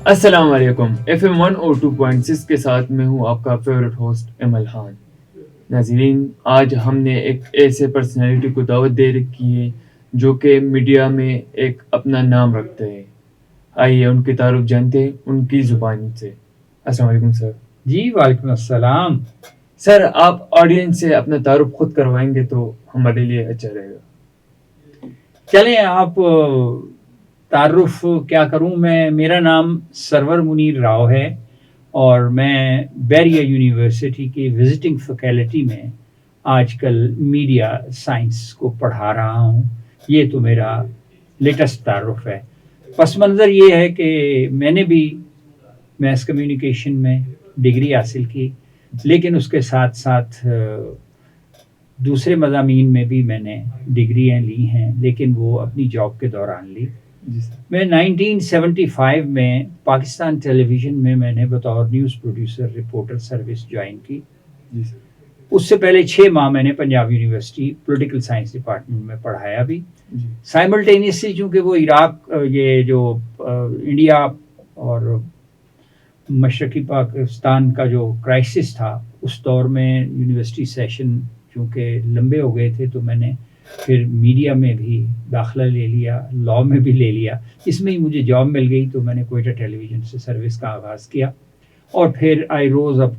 السلام علیکم FM 102.6 کے ساتھ میں ہوں آپ کا فیوریٹ ہوسٹ ایمل خان. ناظرین، آج ہم نے ایک ایسے پرسنالٹی کو دعوت دے رکھی ہے جو کہ میڈیا میں ایک اپنا نام رکھتے ہیں. آئیے ان کی تعارف جانتے ہیں ان کی زبان سے. السلام علیکم سر. جی وعلیکم السلام. سر، آپ آڈینس سے اپنا تعارف خود کروائیں گے تو ہمارے لیے اچھا رہے گا. چلیں آپ تعارف کیا کروں میں. میرا نام سرور منیر راؤ ہے اور میں بیریہ یونیورسٹی کی وزٹنگ فیکلٹی میں آج کل میڈیا سائنس کو پڑھا رہا ہوں. یہ تو میرا لیٹسٹ تعارف ہے. پس منظر یہ ہے کہ میں نے بھی میس کمیونیکیشن میں ڈگری حاصل کی، لیکن اس کے ساتھ ساتھ دوسرے مضامین میں بھی میں نے ڈگریاں لی ہیں، لیکن وہ اپنی جاب کے دوران لی. میں 1975 میں پاکستان ٹیلی ویژن میں نے بطور news producer reporter service join کی. اس سے پہلے 6 ماہ میں نے Punjab university political science department میں پڑھایا بھی. سائملٹینیسلی چونکہ وہ عراق، یہ جو انڈیا اور مشرقی پاکستان کا جو کرائسس تھا، اس دور میں یونیورسٹی سیشن چونکہ لمبے ہو گئے تھے تو میں نے پھر میڈیا میں بھی داخلہ لے لیا، لاء میں بھی لے لیا. اس میں ہی مجھے جاب مل گئی تو میں نے کوئٹہ ٹیلی ویژن سے سروس کا آغاز کیا اور پھر I rose up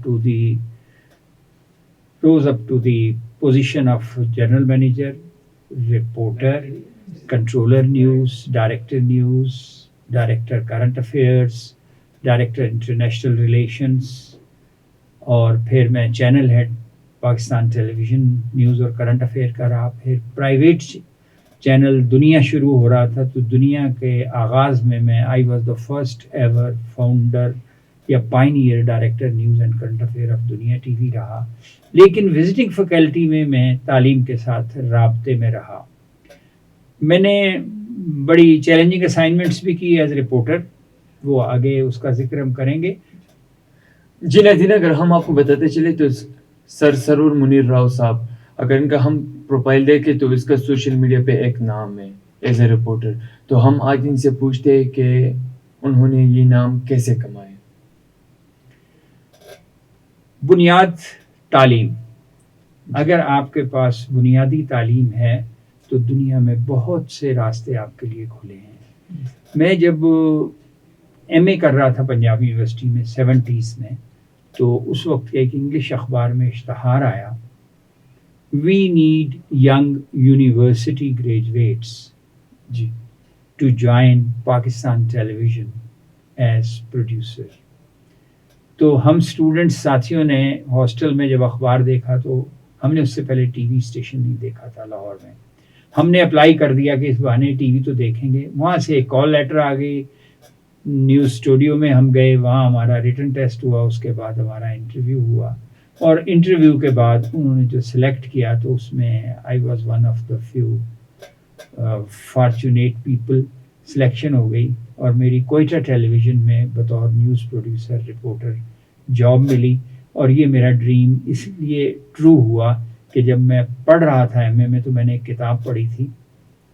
to the position of general manager, reporter, controller news, director current affairs, director international relations, اور پھر میں چینل ہیڈ پاکستان ٹیلی ویژن نیوز اور کرنٹ افیئر کا رہا. پھر پرائیویٹ چینل دنیا شروع ہو رہا تھا تو دنیا کے آغاز میں I was the first ever founder یا pioneer director news and current affair of Dunya T V رہا. لیکن وزٹنگ فیکلٹی میں تعلیم کے ساتھ رابطے میں رہا. میں نے بڑی چیلنجنگ اسائنمنٹس بھی کی ایز رپورٹر، وہ آگے اس کا ذکر ہم کریں گے. جی ناظرین، اگر ہم آپ کو بتاتے چلے تو سر سرور منیر راؤ صاحب، اگر ان کا ہم پروفائل دیکھیں تو اس کا سوشل میڈیا پہ ایک نام ہے ایز اے رپورٹر. تو ہم آج ان سے پوچھتے ہیں کہ انہوں نے یہ نام کیسے کمایا. بنیاد تعلیم. اگر آپ کے پاس بنیادی تعلیم ہے تو دنیا میں بہت سے راستے آپ کے لیے کھلے ہیں. میں جب ایم اے کر رہا تھا پنجاب یونیورسٹی میں 70s میں، تو اس وقت ایک انگلش اخبار میں اشتہار آیا، we need young university graduates to join Pakistan tele vision as producer. تو ہم اسٹوڈنٹس ساتھیوں نے ہاسٹل میں جب اخبار دیکھا تو ہم نے اس سے پہلے ٹی وی اسٹیشن نہیں دیکھا تھا لاہور میں. ہم نے اپلائی کر دیا کہ اس بہانے ٹی وی تو دیکھیں گے. وہاں سے ایک کال لیٹر آ گئی. نیوز اسٹوڈیو میں ہم گئے، وہاں ہمارا ریٹن ٹیسٹ ہوا، اس کے بعد ہمارا انٹرویو ہوا، اور انٹرویو کے بعد انہوں نے جو سلیکٹ کیا تو اس میں I was one of the few fortunate people. Selection ہو گئی اور میری کوئٹہ ٹیلی ویژن میں بطور نیوز پروڈیوسر رپورٹر جاب ملی. اور یہ میرا ڈریم اس لیے ٹرو ہوا کہ جب میں پڑھ رہا تھا ایم اے میں تو میں نے ایک کتاب پڑھی تھی،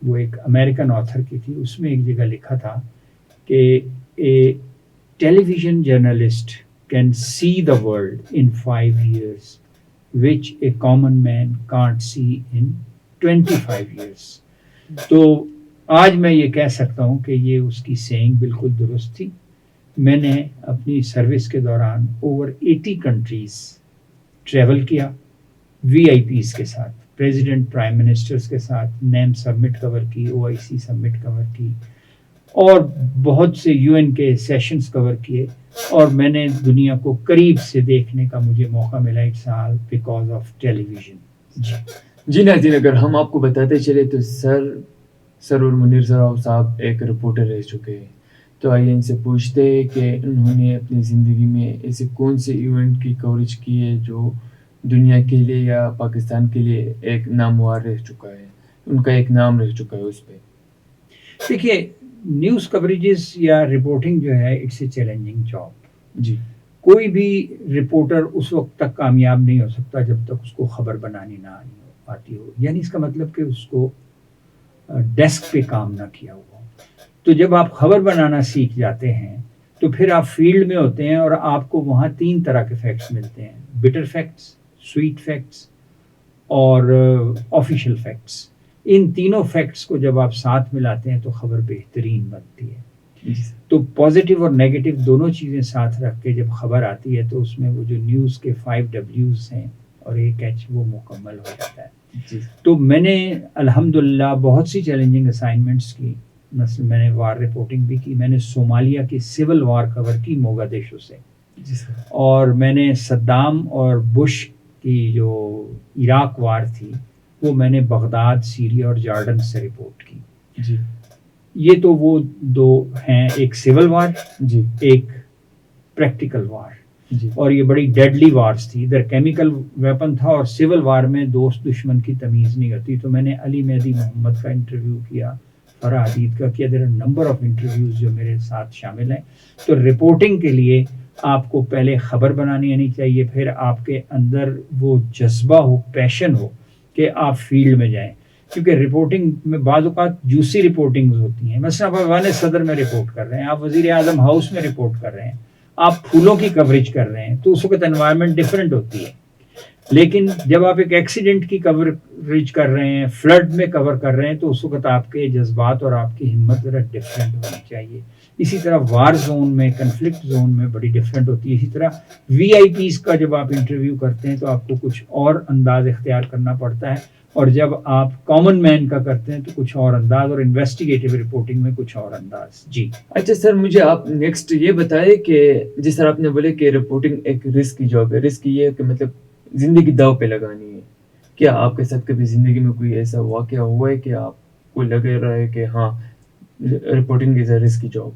وہ ایک امریکن آتھر کی تھی. اس میں ایک جگہ لکھا تھا کہ a television journalist can see the world in 5 years which a common man can't see in 25 years. تو آج میں یہ کہہ سکتا ہوں کہ یہ اس کی سینگ بالکل درست تھی. میں نے اپنی سروس کے دوران اوور 80 کنٹریز ٹریول کیا، وی آئی پیز کے ساتھ، پریزیڈنٹ، پرائم منسٹرز کے ساتھ نیم سبمٹ کور کی، او آئی سی سبمٹ کور کی، اور بہت سے یو این کے سیشنز کور کیے. اور میں نے دنیا کو قریب سے دیکھنے کا مجھے موقع ملا it's all because of television ویژن. جی ناظرین، اگر ہم آپ کو بتاتے چلے تو سرور منیر راؤ صاحب ایک رپورٹر رہ چکے ہیں. تو آئیے ان سے پوچھتے ہیں کہ انہوں نے اپنی زندگی میں ایسے کون سے ایونٹ کی کوریج کی ہے جو دنیا کے لیے یا پاکستان کے لیے ایک نامور رہ چکا ہے، ان کا ایک نام رہ چکا ہے اس پہ. دیکھیے، نیوز کوریجز یا رپورٹنگ جو ہے اٹس اے چیلنجنگ جاب. جی، کوئی بھی رپورٹر اس وقت تک کامیاب نہیں ہو سکتا جب تک اس کو خبر بنانی نہ آتی ہو. یعنی اس کا مطلب کہ اس کو ڈیسک پہ کام نہ کیا ہوا. تو جب آپ خبر بنانا سیکھ جاتے ہیں تو پھر آپ فیلڈ میں ہوتے ہیں اور آپ کو وہاں 3 طرح کے فیکٹس ملتے ہیں: بٹر فیکٹس، سویٹ فیکٹس اور آفیشیل فیکٹس. ان تینوں فیکٹس کو جب آپ ساتھ ملاتے ہیں تو خبر بہترین بنتی ہے. جی تو پازیٹیو اور نیگیٹو دونوں چیزیں ساتھ رکھ کے جب خبر آتی ہے تو اس میں وہ جو نیوز کے 5 Ws ہیں اور ایک ایچ وہ مکمل ہو جاتا ہے. جی تو میں نے الحمدللہ بہت سی چیلنجنگ اسائنمنٹس کی. مثلا میں نے وار رپورٹنگ بھی کی. میں نے صومالیہ کی سول وار کور کی موگادیشو سے, جی سر. اور میں نے صدام اور بش کی جو عراق وار تھی وہ میں نے بغداد، سیریا اور جارڈن سے رپورٹ کی. جی یہ تو وہ 2 ہیں، ایک سول وار، جی ایک پریکٹیکل وار. جی اور یہ بڑی ڈیڈلی وارز تھی. ادھر کیمیکل ویپن تھا اور سول وار میں دوست دشمن کی تمیز نہیں ہوتی. تو میں نے علی مہدی محمد کا انٹرویو کیا، فرح حدید کا کیا. There are number of interviews جو میرے ساتھ شامل ہیں. تو رپورٹنگ کے لیے آپ کو پہلے خبر بنانی آنی چاہیے، پھر آپ کے اندر وہ جذبہ ہو، پیشن ہو کہ آپ فیلڈ میں جائیں. کیونکہ رپورٹنگ میں بعض اوقات جوسی رپورٹنگز ہوتی ہیں. مثلا آپ ایوان صدر میں رپورٹ کر رہے ہیں، آپ وزیر اعظم ہاؤس میں رپورٹ کر رہے ہیں، آپ پھولوں کی کوریج کر رہے ہیں، تو اس وقت انوائرمنٹ ڈفرینٹ ہوتی ہے. لیکن جب آپ ایک ایکسیڈنٹ کی کوریج کر رہے ہیں، فلڈ میں کور کر رہے ہیں، تو اس وقت آپ کے جذبات اور آپ کی ہمت ذرا ڈفرینٹ ہونی چاہیے. اسی طرح وار زون میں، کنفلکٹ زون میں بڑی ڈفرینٹ ہوتی ہے. اسی طرح وی آئی پیز کا جب آپ انٹرویو کرتے ہیں تو آپ کو کچھ اور انداز اختیار کرنا پڑتا ہے، اور جب آپ کامن مین کا کرتے ہیں تو کچھ اور انداز، اور انویسٹیگیٹو رپورٹنگ میں کچھ اور انداز. جی اچھا سر، مجھے آپ نیکسٹ یہ بتائیں کہ جس طرح آپ نے بولے کہ رپورٹنگ ایک رسک کی جاب ہے. رسک یہ ہے کہ مطلب زندگی داؤ پہ لگانی ہے. کیا آپ کے ساتھ کبھی زندگی میں کوئی ایسا واقعہ ہوا ہے کہ آپ کو لگ رہا ہے کہ ہاں reporting is a risky job?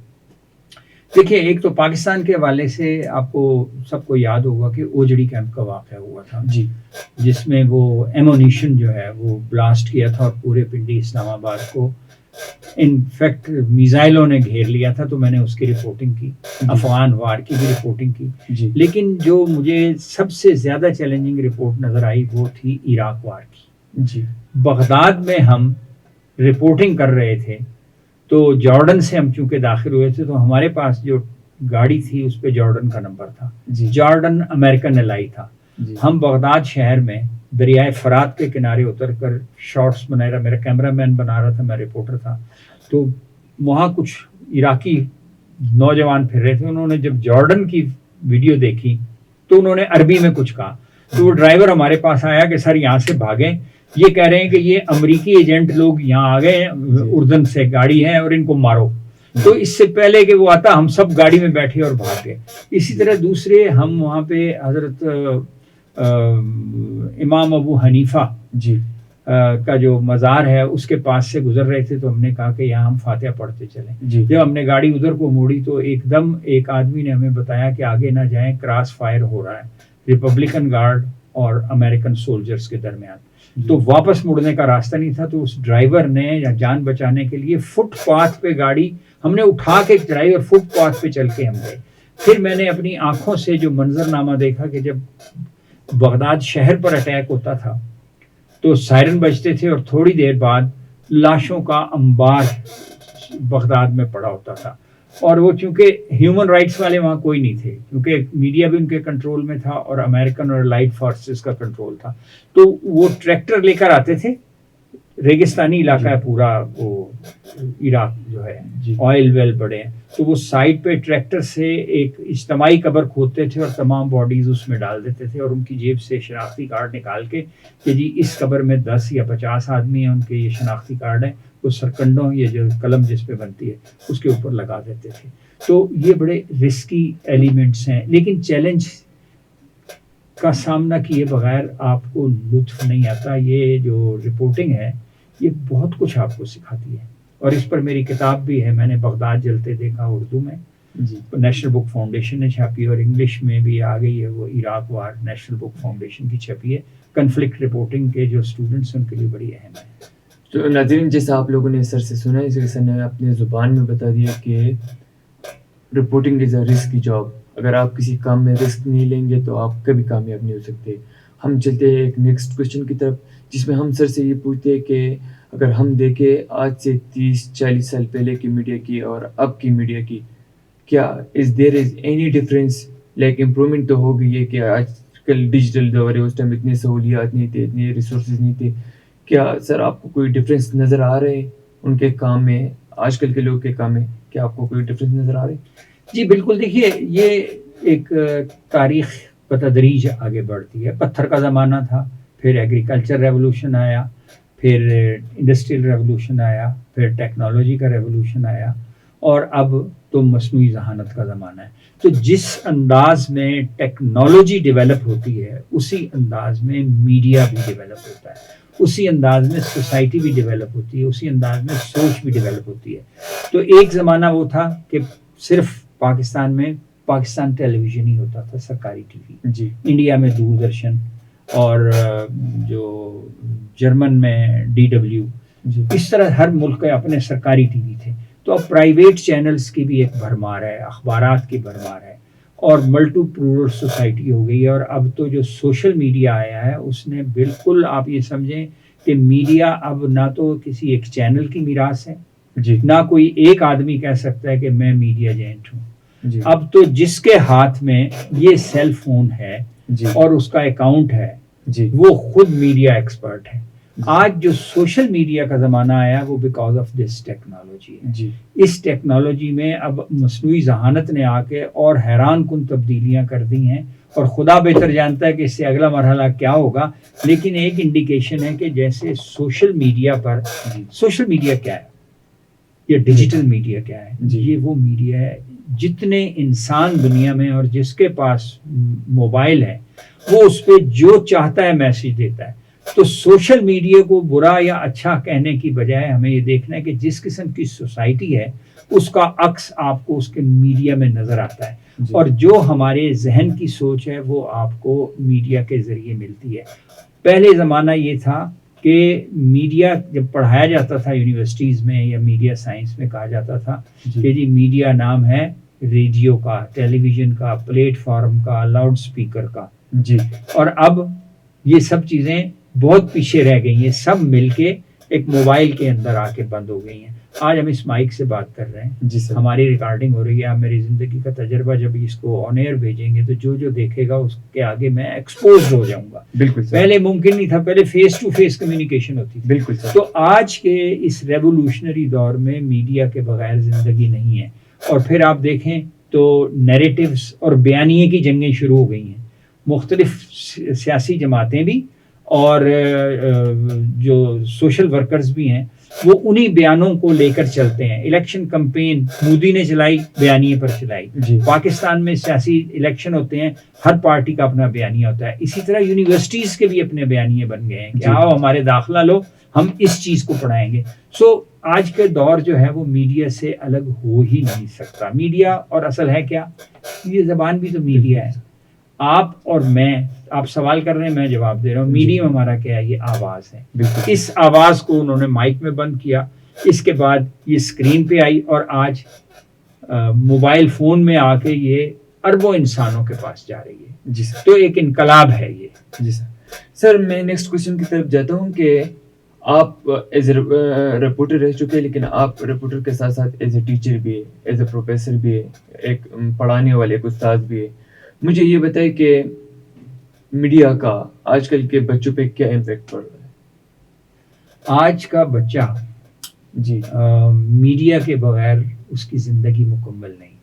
دیکھیے، ایک تو پاکستان کے حوالے سے آپ کو سب کو یاد ہوگا کہ اوجڑی کیمپ کا واقعہ ہوا تھا، جی جس میں وہ ایمونیشن جو ہے وہ بلاسٹ کیا تھا اور پورے پنڈی اسلام آباد کو انفیکٹ میزائلوں نے گھیر لیا تھا. تو میں نے اس کی رپورٹنگ کی، افغان وار کی بھی رپورٹنگ کی. جی لیکن جو مجھے سب سے زیادہ چیلنجنگ رپورٹ نظر آئی وہ تھی عراق وار کی. جی بغداد میں ہم رپورٹنگ کر رہے تھے، تو جارڈن سے ہم چونکہ داخل ہوئے تھے تو ہمارے پاس جو گاڑی تھی اس پہ جارڈن کا نمبر تھا. جی جارڈن امریکن الائی تھا. جی ہم بغداد شہر میں دریائے فرات کے کنارے اتر کر شارٹس بنا رہا، میرا کیمرہ مین بنا رہا تھا، میں رپورٹر تھا. تو وہاں کچھ عراقی نوجوان پھر رہے تھے. انہوں نے جب جارڈن کی ویڈیو دیکھی تو انہوں نے عربی میں کچھ کہا. تو وہ ڈرائیور ہمارے پاس آیا کہ سر یہاں سے بھاگیں، یہ کہہ رہے ہیں کہ یہ امریکی ایجنٹ لوگ یہاں آ گئے ہیں، اردن سے گاڑی ہے اور ان کو مارو. تو اس سے پہلے کہ وہ آتا ہم سب گاڑی میں بیٹھے اور بھاگ گئے. اسی طرح دوسرے ہم وہاں پہ حضرت امام ابو حنیفہ جی کا جو مزار ہے اس کے پاس سے گزر رہے تھے. تو ہم نے کہا کہ یہاں ہم فاتحہ پڑھتے چلیں. جی جب ہم نے گاڑی ادھر کو موڑی تو ایک دم ایک آدمی نے ہمیں بتایا کہ آگے نہ جائیں، کراس فائر ہو رہا ہے ریپبلکن گارڈ اور امریکن سولجرز کے درمیان. تو واپس مڑنے کا راستہ نہیں تھا. تو اس ڈرائیور نے یا جان بچانے کے لیے فٹ پاتھ پہ گاڑی ہم نے اٹھا کے چڑھائی اور فٹ پاتھ پہ چل کے ہم گئے. پھر میں نے اپنی آنکھوں سے جو منظرنامہ دیکھا کہ جب بغداد شہر پر اٹیک ہوتا تھا تو سائرن بجتے تھے اور تھوڑی دیر بعد لاشوں کا انبار بغداد میں پڑا ہوتا تھا. اور وہ چونکہ ہیومن رائٹس والے وہاں کوئی نہیں تھے، کیونکہ میڈیا بھی ان کے کنٹرول میں تھا اور امریکن اور لائٹ فورسز کا کنٹرول تھا. تو وہ ٹریکٹر لے کر آتے تھے، ریگستانی علاقہ ہے پورا وہ عراق جو ہے، آئل ویل بڑے ہیں. تو وہ سائڈ پہ ٹریکٹر سے ایک اجتماعی قبر کھودتے تھے اور تمام باڈیز اس میں ڈال دیتے تھے اور ان کی جیب سے شناختی کارڈ نکال کے کہ جی اس قبر میں 10 یا 50 آدمی ہیں، ان کے یہ شناختی کارڈ ہیں، وہ سرکنڈوں یہ جو قلم جس پہ بنتی ہے اس کے اوپر لگا دیتے تھے. تو یہ بڑے رسکی ایلیمنٹس ہیں. لیکن چیلنج کا سامنا کیے بغیر آپ کو لطف نہیں آتا. یہ جو رپورٹنگ ہے یہ بہت کچھ آپ کو سکھاتی ہے، اور اس پر میری کتاب بھی ہے. میں نے بغداد جلتے دیکھا اردو میں، نیشنل بک فاؤنڈیشن نے چھاپی، اور انگلش میں بھی آ گئی ہے وہ عراق وار نیشنل بک فاؤنڈیشن کی چھپی ہے. کنفلکٹ رپورٹنگ کے جو اسٹوڈنٹس ہیں ان کے لیے بڑی اہم ہے. تو ناظرین، جیسا آپ لوگوں نے سر سے سنا، اس سر نے اپنے زبان میں بتا دیا کہ reporting is a risky job. اگر آپ کسی کام میں رسک نہیں لیں گے تو آپ کبھی کامیاب نہیں ہو سکتے. ہم چلتے ہیں ایک نیکسٹ کوشچن کی طرف، جس میں ہم سر سے یہ پوچھتے ہیں کہ اگر ہم دیکھیں آج سے 30-40 سال پہلے کی میڈیا کی اور اب کی میڈیا کی، کیا is there is any difference? Like improvement تو ہو گئی ہے کہ آج کل ڈیجیٹل دور ہے, اس ٹائم اتنی سہولیات نہیں تھے, اتنے ریسورسز نہیں تھے. کیا سر آپ کو کوئی ڈفرینس نظر آ رہے ہیں ان کے کام میں, آج کل کے لوگ کے کام میں؟ کیا آپ کو کوئی ڈفرینس نظر آ رہے ہیں؟ جی بالکل, دیکھیے یہ ایک تاریخ بتدریج آگے بڑھتی ہے. پتھر کا زمانہ تھا, پھر ایگریکلچر ریولوشن آیا, پھر انڈسٹریل ریولوشن آیا, پھر ٹیکنالوجی کا ریولوشن آیا, اور اب تو مصنوعی ذہانت کا زمانہ ہے. تو جس انداز میں ٹیکنالوجی ڈیولپ ہوتی ہے اسی انداز میں میڈیا بھی ڈیولپ ہوتا ہے, اسی انداز میں سوسائٹی بھی ڈیولپ ہوتی ہے, اسی انداز میں سوچ بھی ڈیولپ ہوتی ہے. تو ایک زمانہ وہ تھا کہ صرف پاکستان میں پاکستان ٹیلی ویژن ہی ہوتا تھا, سرکاری ٹی وی. جی. انڈیا میں دوردرشن, اور جو جرمن میں DW, جی. اس طرح ہر ملک کے اپنے سرکاری ٹی وی تھے. تو اب پرائیویٹ چینلز کی بھی ایک بھرمار ہے, اخبارات کی بھرمار ہے, اور ملٹی پلورل سوسائٹی ہو گئی ہے. اور اب تو جو سوشل میڈیا آیا ہے اس نے بالکل, آپ یہ سمجھیں کہ میڈیا اب نہ تو کسی ایک چینل کی میراث ہے, جی. نہ کوئی ایک آدمی کہہ سکتا ہے کہ میں میڈیا جینٹ ہوں. جی. اب تو جس کے ہاتھ میں یہ سیل فون ہے جی. اور اس کا اکاؤنٹ ہے, جی. وہ خود میڈیا ایکسپرٹ ہے. آج جو سوشل میڈیا کا زمانہ آیا وہ بیکاز آف دس ٹیکنالوجی ہے. جی. اس ٹیکنالوجی میں اب مصنوعی ذہانت نے آ کے اور حیران کن تبدیلیاں کر دی ہیں, اور خدا بہتر جانتا ہے کہ اس سے اگلا مرحلہ کیا ہوگا. لیکن ایک انڈیکیشن ہے کہ جیسے سوشل میڈیا پر, سوشل میڈیا کیا ہے یا ڈیجیٹل میڈیا کیا ہے, یہ وہ میڈیا ہے جتنے انسان دنیا میں اور جس کے پاس موبائل ہے وہ اس پہ جو چاہتا ہے میسج دیتا ہے. تو سوشل میڈیا کو برا یا اچھا کہنے کی بجائے ہمیں یہ دیکھنا ہے کہ جس قسم کی سوسائٹی ہے اس کا عکس آپ کو اس کے میڈیا میں نظر آتا ہے. اور جو ہمارے ذہن کی سوچ ہے وہ آپ کو میڈیا کے ذریعے ملتی ہے. پہلے زمانہ یہ تھا کہ میڈیا جب پڑھایا جاتا تھا یونیورسٹیز میں یا میڈیا سائنس میں, کہا جاتا تھا کہ جی میڈیا نام ہے ریڈیو کا, ٹیلی ویژن کا, پلیٹ فارم کا, لاؤڈ سپیکر کا. جی. اور اب یہ سب چیزیں بہت پیچھے رہ گئی ہیں, سب مل کے ایک موبائل کے اندر آ کے بند ہو گئی ہیں. آج ہم اس مائک سے بات کر رہے ہیں, جی سر, ہماری ریکارڈنگ ہو رہی ہے. اب میری زندگی کا تجربہ, جب اس کو آن ایئر بھیجیں گے تو جو دیکھے گا اس کے آگے میں ایکسپوز ہو جاؤں گا. بالکل. پہلے ممکن نہیں تھا, پہلے فیس ٹو فیس کمیونیکیشن ہوتی تھی. بالکل سر. تو آج کے اس ریولوشنری دور میں میڈیا کے بغیر زندگی نہیں ہے. اور پھر آپ دیکھیں تو نیریٹیوز اور بیانیے کی جنگیں شروع ہو گئی ہیں. مختلف سیاسی جماعتیں بھی اور جو سوشل ورکرز بھی ہیں وہ انہی بیانوں کو لے کر چلتے ہیں. الیکشن کمپین مودی نے چلائی, بیانیے پر چلائی. پاکستان میں سیاسی الیکشن ہوتے ہیں, ہر پارٹی کا اپنا بیانیہ ہوتا ہے. اسی طرح یونیورسٹیز کے بھی اپنے بیانیے بن گئے ہیں کہ آؤ ہمارے داخلہ لو, ہم اس چیز کو پڑھائیں گے. آج کے دور جو ہے وہ میڈیا سے الگ ہو ہی نہیں سکتا. میڈیا اور اصل ہے کیا, یہ زبان بھی تو میڈیا ہے. آپ اور میں, آپ سوال کر رہے ہیں, میں جواب دے رہا ہوں. میڈیم ہمارا کیا ہے, یہ آواز ہے. اس آواز کو انہوں نے مائک میں بند کیا, اس کے بعد یہ اسکرین پہ آئی, اور آج موبائل فون میں آ کے یہ اربوں انسانوں کے پاس جا رہی ہے. جی سر. تو ایک انقلاب ہے یہ. جی سر. سر میں نیکسٹ کوشچن کی طرف جاتا ہوں کہ آپ ایز اے رپورٹر رہ چکے ہیں, لیکن آپ رپورٹر کے ساتھ ساتھ ایز اے ٹیچر بھی ہے, ایز اے پروفیسر بھی ہے, ایک پڑھانے والے ایک استاد بھی ہے. مجھے یہ بتائیں کہ میڈیا کا آج کل کے بچوں پہ کیا امپیکٹ پڑ رہا ہے؟ آج کا بچہ جی میڈیا کے بغیر اس کی زندگی مکمل نہیں.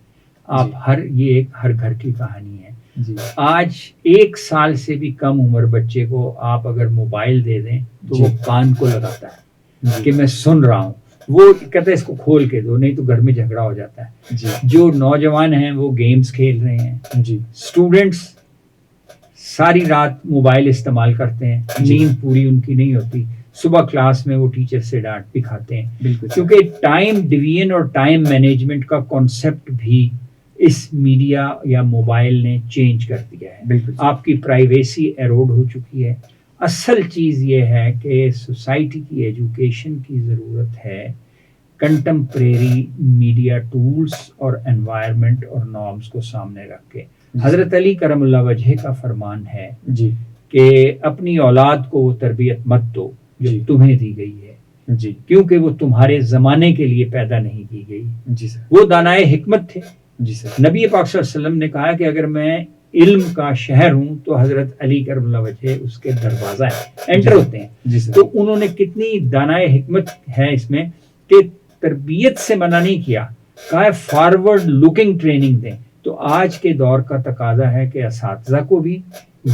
آپ یہ ایک ہر گھر کی کہانی ہے. جی. آج 1 سال سے بھی کم عمر بچے کو آپ اگر موبائل دے دیں تو وہ کان کو لگاتا ہے کہ میں سن رہا ہوں. وہ کہتا ہے اس کو کھول کے دو, نہیں تو گھر میں جھگڑا ہو جاتا ہے. جو نوجوان ہیں وہ گیمز کھیل رہے ہیں. اسٹوڈنٹس ساری رات موبائل استعمال کرتے ہیں, نیند پوری ان کی نہیں ہوتی. صبح کلاس میں وہ ٹیچر سے ڈانٹ بھی کھاتے ہیں, کیونکہ ٹائم ڈویژن اور ٹائم مینجمنٹ کا کانسیپٹ بھی اس میڈیا یا موبائل نے چینج کر دیا ہے. آپ کی پرائیویسی ایروڈ ہو چکی ہے. اصل چیز یہ ہے کہ سوسائٹی کی ایجوکیشن کی ضرورت ہے کنٹمپریری میڈیا ٹولز اور انوائرمنٹ اور نارمز کو سامنے رکھ کے. حضرت علی کرم اللہ وجہ کا فرمان ہے کہ اپنی اولاد کو وہ تربیت مت دو جو تمہیں دی گئی ہے, کیونکہ وہ تمہارے زمانے کے لیے پیدا نہیں کی گئی. وہ دانائے حکمت تھے, جی سر نبی پاک صلی اللہ علیہ وسلم نے کہا کہ اگر میں علم کا شہر ہوں تو حضرت علی کرم اللہ وجہ اس کے دروازہ ہے، انٹر ہوتے ہیں. جی سر تو انہوں نے کتنی دانائے حکمت ہے اس میں کہ تربیت سے منع نہیں کیا، کہا ہے فارورڈ لوکنگ ٹریننگ دیں. تو آج کے دور کا تقاضا ہے کہ اساتذہ کو بھی،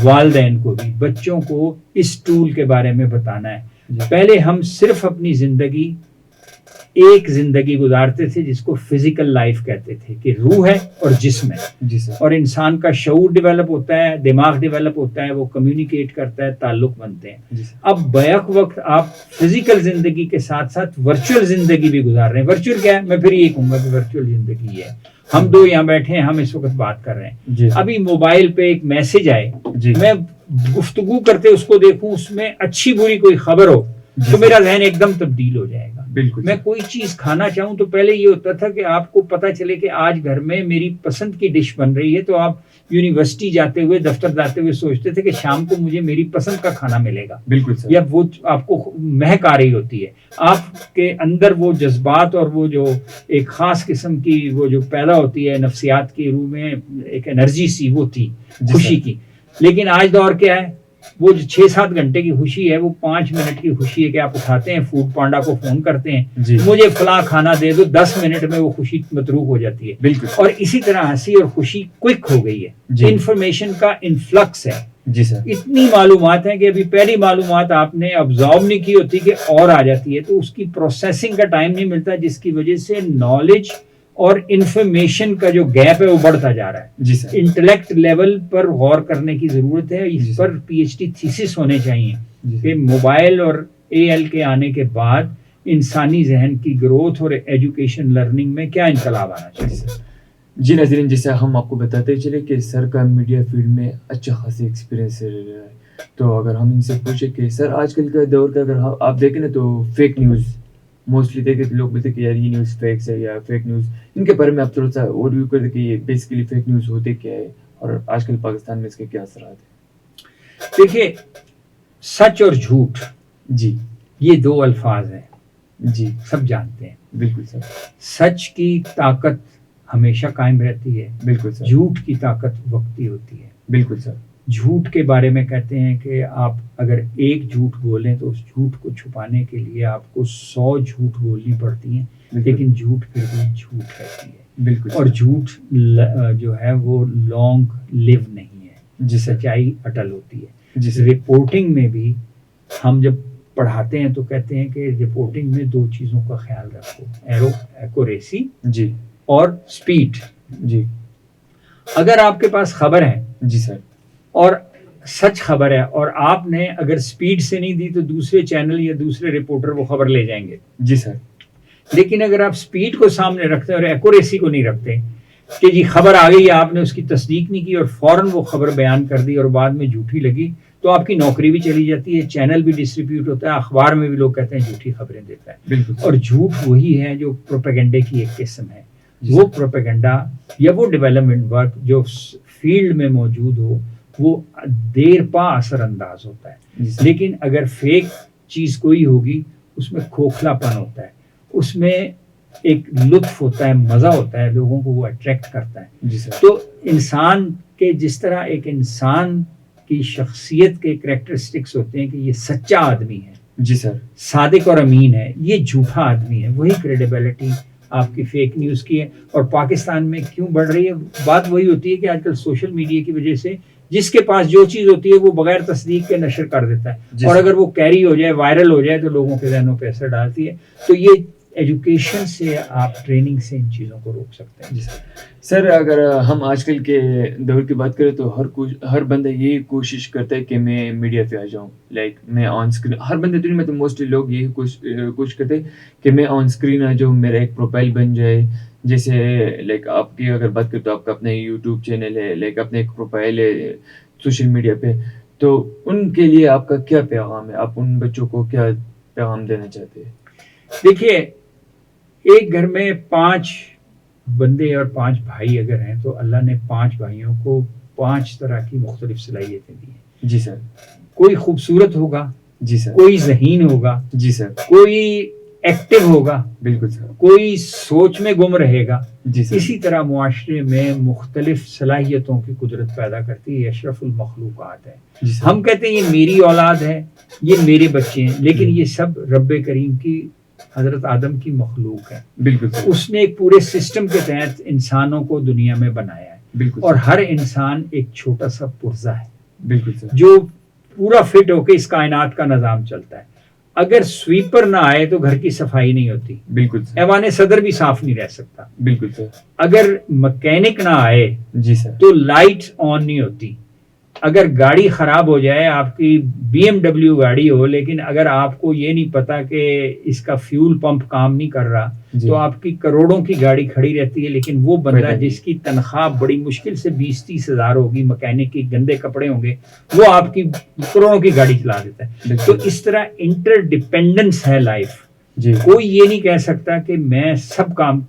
والدین کو بھی بچوں کو اس ٹول کے بارے میں بتانا ہے. پہلے ہم صرف اپنی زندگی ایک زندگی گزارتے تھے جس کو فزیکل لائف کہتے تھے کہ روح ہے اور جسم ہے. جی سر اور انسان کا شعور ڈیولپ ہوتا ہے، دماغ ڈیولپ ہوتا ہے، وہ کمیونیکیٹ کرتا ہے، تعلق بنتے ہیں. جی سر اب بیک وقت آپ فزیکل زندگی کے ساتھ ساتھ ورچوئل زندگی بھی گزار رہے ہیں. ورچوئل کیا ہے؟ میں پھر یہ کہوں گا کہ ورچوئل زندگی ہے. ہم دو یہاں بیٹھے ہیں، ہم اس وقت بات کر رہے ہیں. جی ابھی موبائل پہ ایک میسج آئے، جی میں گفتگو کرتے اس کو دیکھوں، اس میں اچھی بری کوئی خبر ہو تو میرا ذہن ایک دم تبدیل ہو جائے گا. بالکل میں کوئی چیز کھانا چاہوں تو پہلے یہ ہوتا تھا کہ آپ کو پتا چلے کہ آج گھر میں میری پسند کی ڈش بن رہی ہے تو آپ یونیورسٹی جاتے ہوئے، دفتر جاتے ہوئے سوچتے تھے کہ شام کو مجھے میری پسند کا کھانا ملے گا. بالکل سر یا وہ آپ کو مہک آ رہی ہوتی ہے، آپ کے اندر وہ جذبات اور وہ جو ایک خاص قسم کی وہ جو پیدا ہوتی ہے نفسیات کی روح میں ایک انرجی سی وہ تھی خوشی کی. لیکن آج دور کیا ہے؟ وہ جو 6-7 گھنٹے کی خوشی ہے وہ 5 منٹ کی خوشی ہے کہ آپ اٹھاتے ہیں، فوڈ پانڈا کو فون کرتے ہیں مجھے فلاں کھانا دے دو، 10 منٹ میں وہ خوشی متروک ہو جاتی ہے. بالکل. اور اسی طرح ہنسی اور خوشی کوئک ہو گئی ہے. انفارمیشن کا انفلکس ہے. جی سر اتنی معلومات ہیں کہ ابھی پہلی معلومات آپ نے ابزارو نہیں کی ہوتی کہ اور آ جاتی ہے، تو اس کی پروسیسنگ کا ٹائم نہیں ملتا، جس کی وجہ سے نالج اور انفارمیشن کا جو گیپ ہے وہ بڑھتا جا رہا ہے. جی سر انٹلیکٹ لیول پر غور کرنے کی ضرورت ہے. اس پر پی ایچ ڈی تھیسس ہونے چاہیے کہ موبائل اور اے ایل کے آنے کے بعد انسانی ذہن کی گروتھ اور ایجوکیشن لرننگ میں کیا انقلاب آنا چاہیے. جی ناظرین، جیسے ہم آپ کو بتاتے چلے کہ سر کا میڈیا فیلڈ میں اچھا خاصی ایکسپیرینس رہا ہے. تو اگر ہم ان سے پوچھیں کہ سر آج کل کا دور کا اگر آپ دیکھیں نا تو فیک نیوز موسٹلی دیکھے تو لوگ بولتے ہیں کہ یار یہ نیوز فیکس ہے یا فیک نیوز، ان کے بارے میں آپ تھوڑا سا اور ریویو کر دیں کہ یہ بیسیکلی فیک نیوز ہوتے کیا ہے اور آج کل پاکستان میں اس کے کیا اثرات ہیں. دیکھیے، سچ اور جھوٹ جی یہ دو الفاظ ہیں، جی سب جانتے ہیں. بالکل سر. سچ کی طاقت ہمیشہ قائم رہتی ہے، بالکل سر. جھوٹ کی طاقت وقتی ہوتی ہے. بالکل سر. جھوٹ کے بارے میں کہتے ہیں کہ آپ اگر ایک جھوٹ بولیں تو اس جھوٹ کو چھپانے کے لیے آپ کو 100 جھوٹ بولنی پڑتی ہیں، لیکن جھوٹ پھر بھی جھوٹ رہتی ہے. بالکل. اور جھوٹ جو ہے وہ لانگ لیو نہیں ہے. جی سچائی اٹل ہوتی ہے. جی سر. رپورٹنگ میں بھی ہم جب پڑھاتے ہیں تو کہتے ہیں کہ رپورٹنگ میں 2 چیزوں کا خیال رکھو، ایکوریسی جی اور سپیڈ. جی اگر آپ کے پاس خبر ہے جی سر اور سچ خبر ہے اور آپ نے اگر سپیڈ سے نہیں دی تو دوسرے چینل یا دوسرے رپورٹر وہ خبر لے جائیں گے. جی سر. لیکن اگر آپ سپیڈ کو سامنے رکھتے ہیں اور ایکوریسی کو نہیں رکھتے کہ جی خبر آ گئی، آپ نے اس کی تصدیق نہیں کی اور فوراً وہ خبر بیان کر دی اور بعد میں جھوٹی لگی، تو آپ کی نوکری بھی چلی جاتی ہے، چینل بھی ڈسٹریبیوٹ ہوتا ہے، اخبار میں بھی لوگ کہتے ہیں جھوٹی خبریں دیتا ہے. بالکل. اور جھوٹ وہی ہے جو پروپیگنڈے کی ایک قسم ہے. وہ پروپیگنڈا یا وہ ڈیولپمنٹ ورک جو فیلڈ میں موجود ہو وہ دیر پا اثر انداز ہوتا ہے. لیکن اگر فیک چیز کوئی ہوگی اس میں کھوکھلا پن ہوتا ہے، اس میں ایک لطف ہوتا ہے، مزہ ہوتا ہے، لوگوں کو وہ اٹریکٹ کرتا ہے. جی سر. تو انسان کے جس طرح ایک انسان کی شخصیت کے کریکٹرسٹکس ہوتے ہیں کہ یہ سچا آدمی ہے، جی سر، صادق اور امین ہے، یہ جھوٹا آدمی ہے، وہی کریڈیبلٹی آپ کی فیک نیوز کی ہے. اور پاکستان میں کیوں بڑھ رہی ہے؟ بات وہی ہوتی ہے کہ آج کل سوشل میڈیا کی وجہ سے جس کے پاس جو چیز ہوتی ہے وہ بغیر تصدیق کے نشر کر دیتا ہے، اور اگر وہ کیری ہو جائے، وائرل ہو جائے تو لوگوں کے ذہنوں پہ اثر ڈالتی ہے. تو یہ ایجوکیشن سے، آپ ٹریننگ سے ان چیزوں کو روک سکتے ہیں. جی سر، اگر ہم آج کل کے دور کی بات کریں تو ہر بندہ یہی کوشش کرتا ہے کہ میں میڈیا پہ آ جاؤں، لائک میں آن اسکرین. ہر بندے دنیا میں تو موسٹلی لوگ یہی کوشش کرتے ہیں کہ میں آن اسکرین آ جاؤں، میرا ایک پروفائل بن جائے. جیسے لائک آپ کی اگر بات کریں تو آپ کا اپنا یوٹیوب چینل ہے، لائک اپنا ایک پروفائل ہے سوشل میڈیا پہ. تو ان کے لیے آپ کا کیا پیغام ہے؟ آپ ان بچوں کو کیا پیغام دینا چاہتے ہیں؟ دیکھیے، ایک گھر میں 5 بندے اور 5 بھائی اگر ہیں تو اللہ نے 5 بھائیوں کو 5 طرح کی مختلف صلاحیتیں دی ہیں. جی سر. کوئی خوبصورت ہوگا، جی سر. کوئی ذہین ہوگا، جی سر. کوئی ایکٹیو ہوگا, بالکل سر, کوئی سوچ میں گم رہے گا. جی سر, اسی طرح معاشرے میں مختلف صلاحیتوں کی قدرت پیدا کرتی ہے. یہ اشرف المخلوقات ہے. جی سر, ہم کہتے ہیں یہ میری اولاد ہے, یہ میرے بچے ہیں, لیکن یہ سب رب کریم کی, حضرت آدم کی مخلوق ہے. بالکل سر, اس نے ایک پورے سسٹم کے تحت انسانوں کو دنیا میں بنایا ہے, بالکل اور سر, ہر انسان ایک چھوٹا سا پرزہ ہے بالکل سر, جو پورا فٹ ہو کے اس کائنات کا نظام چلتا ہے. اگر سویپر نہ آئے تو گھر کی صفائی نہیں ہوتی, بالکل سر, ایوان صدر بھی صاف نہیں رہ سکتا. بالکل سر, اگر مکینک نہ آئے جی سر, تو لائٹ آن نہیں ہوتی. اگر گاڑی خراب ہو جائے, آپ کی بی ایم ڈبلیو گاڑی ہو, لیکن اگر آپ کو یہ نہیں پتا کہ اس کا فیول پمپ کام نہیں کر رہا, جی, تو آپ کی کروڑوں کی گاڑی کھڑی رہتی ہے, لیکن وہ بندہ فائدہ نہیں. جس کی تنخواہ بڑی مشکل سے 20-30 ہزار ہوگی, مکینک کی گندے کپڑے ہوں گے, وہ آپ کی کروڑوں کی گاڑی چلا دیتا ہے. تو اس طرح انٹر ڈیپینڈنس ہے لائف. جی, کوئی یہ نہیں کہہ سکتا کہ میں سب کام,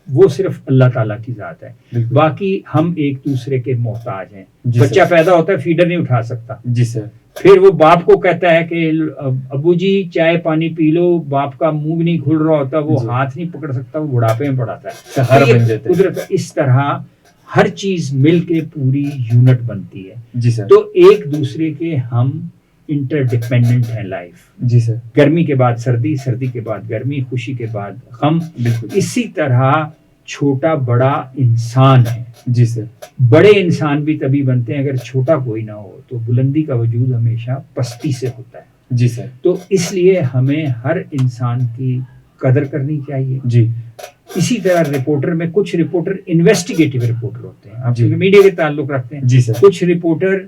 وہ صرف اللہ تعالیٰ کی ذات ہے. بالکل, باقی ہم ایک دوسرے کے محتاج ہیں. جی بچہ سر, پیدا ہوتا ہے, فیڈر نہیں اٹھا سکتا, جی سر, پھر وہ باپ کو کہتا ہے کہ ابو جی چائے پانی پی لو, باپ کا منہ بھی نہیں کھل رہا ہوتا, وہ جی, ہاتھ نہیں پکڑ سکتا, وہ بڑھاپے میں پڑاتا ہے. سہارا تو یہ بن جاتا ہے. قدرت, اس طرح ہر چیز مل کے پوری یونٹ بنتی ہے. جی سر, تو ایک دوسرے کے ہم انٹر ڈیپینڈنٹ ہیں لائف. جی سر, گرمی کے بعد سردی, سردی کے بعد گرمی, خوشی کے بعد غم. بالکل, اسی طرح چھوٹا بڑا انسان ہے. جی سر, بڑے انسان بھی تبھی بنتے ہیں اگر چھوٹا کوئی نہ ہو, تو بلندی کا وجود ہمیشہ پستی سے ہوتا ہے. جی سر, تو اس لیے ہمیں ہر انسان کی قدر کرنی چاہیے. جی, اسی طرح رپورٹر میں کچھ رپورٹر انویسٹیگیٹو رپورٹر ہوتے ہیں, آپ جی, میڈیا کے تعلق رکھتے ہیں. جی سر, کچھ رپورٹر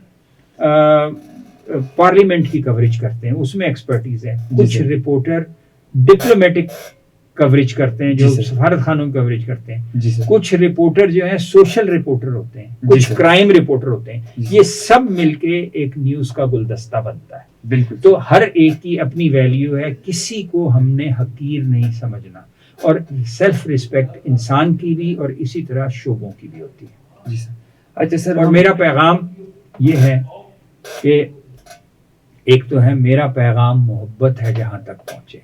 پارلیمنٹ کی کوریج کرتے ہیں, اس میں ایکسپرٹیز ہے. جی کچھ سر, رپورٹر ڈپلومیٹک کوریج کرتے ہیں, جو جی سر, سفارت خانوں کی کوریج کرتے ہیں. جی سر, کچھ رپورٹر جو ہیں سوشل رپورٹر ہوتے ہیں, جی کچھ سر, کرائم رپورٹر ہوتے ہیں. جی یہ سب مل کے ایک نیوز کا گلدستہ بنتا ہے. بالکل, تو ہر ایک کی اپنی ویلیو ہے, کسی کو ہم نے حقیر نہیں سمجھنا, اور سیلف ریسپیکٹ انسان کی بھی اور اسی طرح شعبوں کی بھی ہوتی ہے. جی سر. اچھا سر, اور میرا پیغام یہ ہے کہ ایک تو ہے میرا پیغام محبت ہے جہاں تک پہنچے,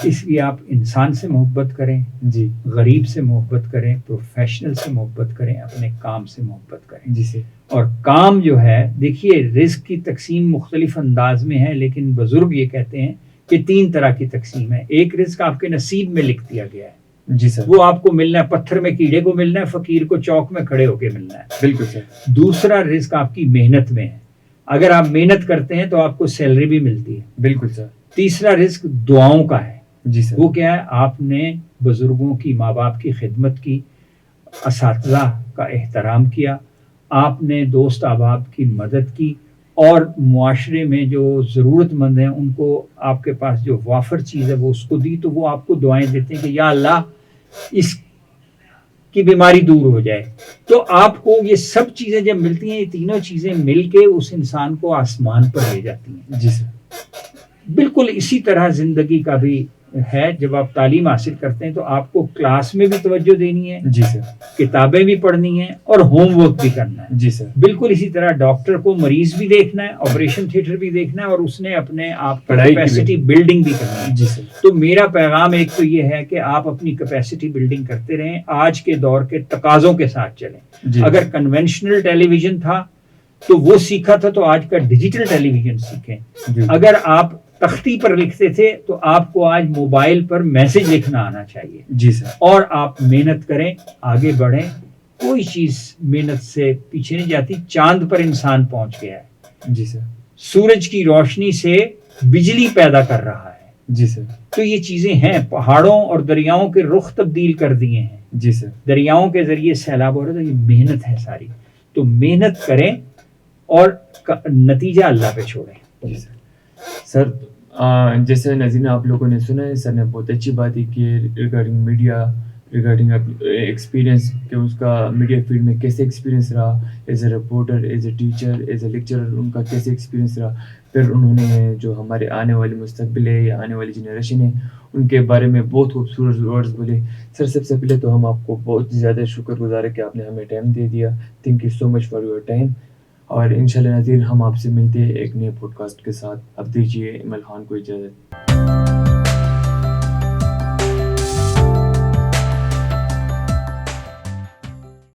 اس لیے آپ انسان سے محبت کریں, جی, غریب سے محبت کریں, پروفیشنل سے محبت کریں, اپنے کام سے محبت کریں. جی سر, اور کام جو ہے, دیکھیے رزق کی تقسیم مختلف انداز میں ہے, لیکن بزرگ یہ کہتے ہیں کہ 3 طرح کی تقسیم ہے. ایک رزق آپ کے نصیب میں لکھ دیا گیا ہے, جی سر, وہ آپ کو ملنا ہے, پتھر میں کیڑے کو ملنا ہے, فقیر کو چوک میں کھڑے ہو کے ملنا ہے. بالکل سر, دوسرا رزق آپ کی محنت میں ہے, اگر آپ محنت کرتے ہیں تو آپ کو سیلری بھی ملتی ہے. بالکل سر, تیسرا رزق دعاؤں کا ہے. جی سر, وہ کیا ہے, آپ نے بزرگوں کی, ماں باپ کی خدمت کی, اساتذہ کا احترام کیا, آپ نے دوست احباب کی مدد کی, اور معاشرے میں جو ضرورت مند ہیں ان کو آپ کے پاس جو وافر چیز ہے وہ اس کو دی, تو وہ آپ کو دعائیں دیتے ہیں کہ یا اللہ اس کی بیماری دور ہو جائے. تو آپ کو یہ سب چیزیں جب ملتی ہیں, یہ تینوں چیزیں مل کے اس انسان کو آسمان پر لے جاتی ہیں. جی سر, بالکل اسی طرح زندگی کا بھی ہے. جب آپ تعلیم حاصل کرتے ہیں تو آپ کو کلاس میں بھی توجہ دینی ہے, جی سر, کتابیں بھی پڑھنی ہیں, اور ہوم ورک بھی کرنا ہے. جی سر, بالکل اسی طرح ڈاکٹر کو مریض بھی دیکھنا ہے, آپریشن تھیٹر بھی دیکھنا ہے, اور اس نے اپنے آپ کی پڑھائی کی بھی. کیپیسٹی بلڈنگ بھی کرنی ہے. جی سر, تو میرا پیغام ایک تو یہ ہے کہ آپ اپنی کیپیسٹی بلڈنگ کرتے رہیں, آج کے دور کے تقاضوں کے ساتھ چلیں. جی, اگر کنونشنل ٹیلی ویژن تھا تو وہ سیکھا تھا, تو آج کا ڈیجیٹل ٹیلی ویژن سیکھیں. جی, اگر آپ تختی پر لکھتے تھے تو آپ کو آج موبائل پر میسج لکھنا آنا چاہیے. جی سر, اور آپ محنت کریں, آگے بڑھیں, کوئی چیز محنت سے پیچھے نہیں جاتی. چاند پر انسان پہنچ گیا ہے, جی سر, سورج کی روشنی سے بجلی پیدا کر رہا ہے. جی سر, تو یہ چیزیں ہیں, پہاڑوں اور دریاؤں کے رخ تبدیل کر دیے ہیں. جی سر, دریاؤں کے ذریعے سیلاب ہو رہا ہے, تو یہ محنت ہے ساری. تو محنت کریں اور نتیجہ اللہ پہ چھوڑیں. جی سر. سر جیسے ناظرین آپ لوگوں نے سنا ہے, سر نے بہت اچھی بات کی ریگارڈنگ میڈیا, ریگارڈنگ ایکسپیرینس, کہ اس کا میڈیا فیلڈ میں کیسے ایکسپیرینس رہا, as a reporter, as a teacher, as a lecturer, ان کا کیسے ایکسپیرینس رہا. پھر انہوں نے جو ہمارے آنے والی مستقبل ہے یا آنے والی جنریشن ہے ان کے بارے میں بہت خوبصورت ورڈز بولے. سر سب سے پہلے تو ہم آپ کو بہت زیادہ شکر گزار ہے کہ آپ نے ہمیں ٹائم دے دیا. Thank you so much for your time. اور انشاءاللہ ناظرین ہم آپ سے ملتے ہیں ایک نئے پوڈ کاسٹ کے ساتھ. اب دیجیے ایمل خان کو اجازت.